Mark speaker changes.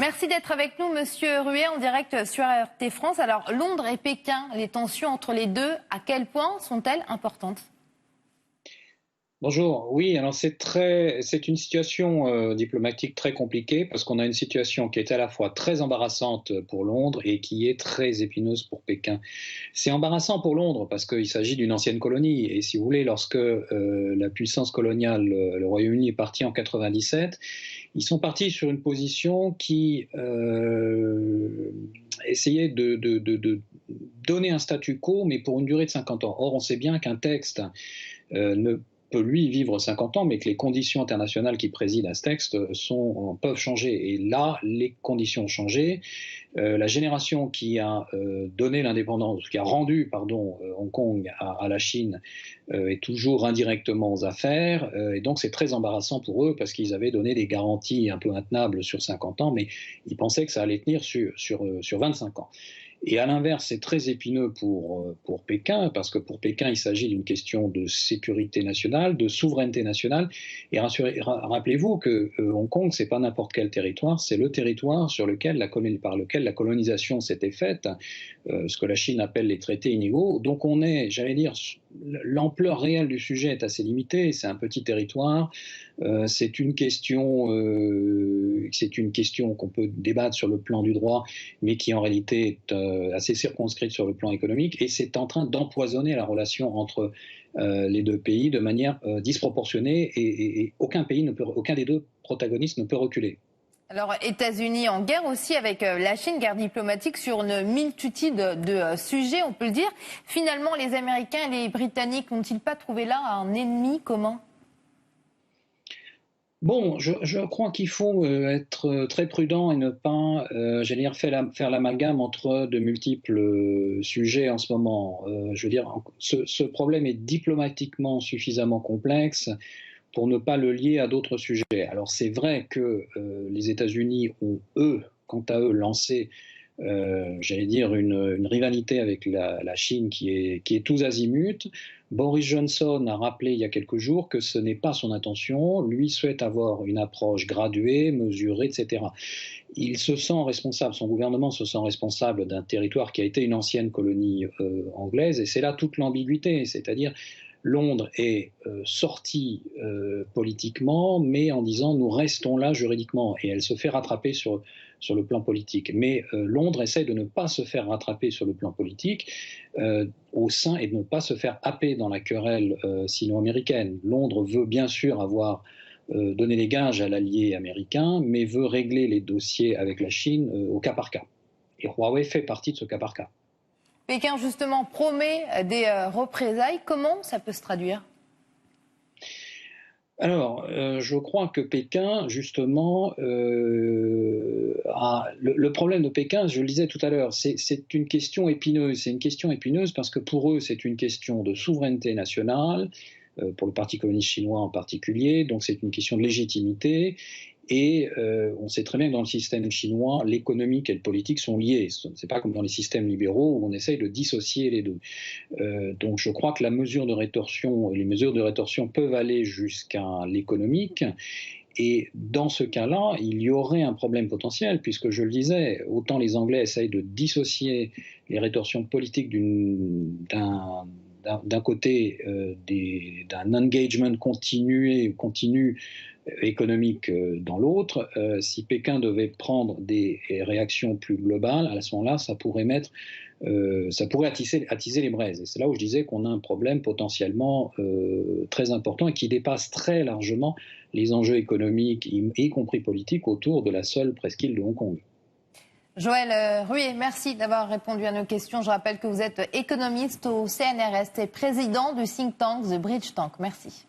Speaker 1: Merci d'être avec nous, Monsieur Ruet, en direct sur RT France. Alors, Londres et Pékin, les tensions entre les deux, à quel point sont-elles importantes ?
Speaker 2: Bonjour. Oui, alors c'est une situation diplomatique très compliquée parce qu'on a une situation qui est à la fois très embarrassante pour Londres et qui est très épineuse pour Pékin. C'est embarrassant pour Londres parce qu'il s'agit d'une ancienne colonie et si vous voulez, lorsque la puissance coloniale, le Royaume-Uni est parti en 97, ils sont partis sur une position qui essayait de donner un statu quo, mais pour une durée de 50 ans. Or, on sait bien qu'un texte ne peut lui vivre 50 ans, mais que les conditions internationales qui président à ce texte peuvent changer. Et là, les conditions ont changé. La génération qui a donné l'indépendance, qui a rendu, Hong Kong à la Chine, est toujours indirectement aux affaires. Et donc, c'est très embarrassant pour eux parce qu'ils avaient donné des garanties un peu intenables sur 50 ans, mais ils pensaient que ça allait tenir sur 25 ans. Et à l'inverse, c'est très épineux pour Pékin, parce que pour Pékin, il s'agit d'une question de sécurité nationale, de souveraineté nationale. Et rappelez-vous que Hong Kong, c'est pas n'importe quel territoire, c'est le territoire par lequel la colonisation s'était faite, ce que la Chine appelle les traités inégaux. Donc l'ampleur réelle du sujet est assez limitée, c'est un petit territoire. C'est une question qu'on peut débattre sur le plan du droit, mais qui en réalité est assez circonscrite sur le plan économique, et c'est en train d'empoisonner la relation entre les deux pays de manière disproportionnée, et aucun des deux protagonistes ne peut reculer.
Speaker 1: Alors, États-Unis en guerre aussi avec la Chine, guerre diplomatique sur une multitude de sujets, on peut le dire. Finalement, les Américains et les Britanniques n'ont-ils pas trouvé là un ennemi commun ?
Speaker 2: Bon, je crois qu'il faut être très prudent et ne pas, faire l'amalgame entre de multiples sujets en ce moment. Ce problème est diplomatiquement suffisamment complexe pour ne pas le lier à d'autres sujets. Alors c'est vrai que les États-Unis ont, quant à eux, lancé une rivalité avec la Chine qui est tous azimuts. Boris Johnson a rappelé il y a quelques jours que ce n'est pas son intention. Lui souhaite avoir une approche graduée, mesurée, etc. Il se sent responsable, son gouvernement se sent responsable d'un territoire qui a été une ancienne colonie anglaise, et c'est là toute l'ambiguïté, c'est-à-dire Londres est sortie politiquement, mais en disant nous restons là juridiquement, et elle se fait rattraper sur le plan politique. Mais Londres essaie de ne pas se faire rattraper sur le plan politique au sein, et de ne pas se faire happer dans la querelle sino-américaine. Londres veut bien sûr avoir donné des gages à l'allié américain, mais veut régler les dossiers avec la Chine au cas par cas. Et Huawei fait partie de ce cas par cas.
Speaker 1: Pékin, justement, promet des représailles. Comment ça peut se traduire ?
Speaker 2: Alors, je crois que Pékin, justement, le problème de Pékin, je le disais tout à l'heure, c'est une question épineuse. C'est une question épineuse parce que pour eux, c'est une question de souveraineté nationale, pour le Parti communiste chinois en particulier, donc c'est une question de légitimité. Et on sait très bien que dans le système chinois, l'économique et le politique sont liés. Ce n'est pas comme dans les systèmes libéraux où on essaye de dissocier les deux. Donc je crois que les mesures de rétorsion peuvent aller jusqu'à l'économique. Et dans ce cas-là, il y aurait un problème potentiel, puisque je le disais, autant les Anglais essayent de dissocier les rétorsions politiques d'un côté d'un engagement continu économique dans l'autre. Si Pékin devait prendre des réactions plus globales, à ce moment-là, ça pourrait attiser les braises. Et c'est là où je disais qu'on a un problème potentiellement très important et qui dépasse très largement les enjeux économiques, y compris politiques, autour de la seule presqu'île de Hong Kong.
Speaker 1: Joël Ruet, merci d'avoir répondu à nos questions. Je rappelle que vous êtes économiste au CNRS et président du think tank The Bridge Tank. Merci.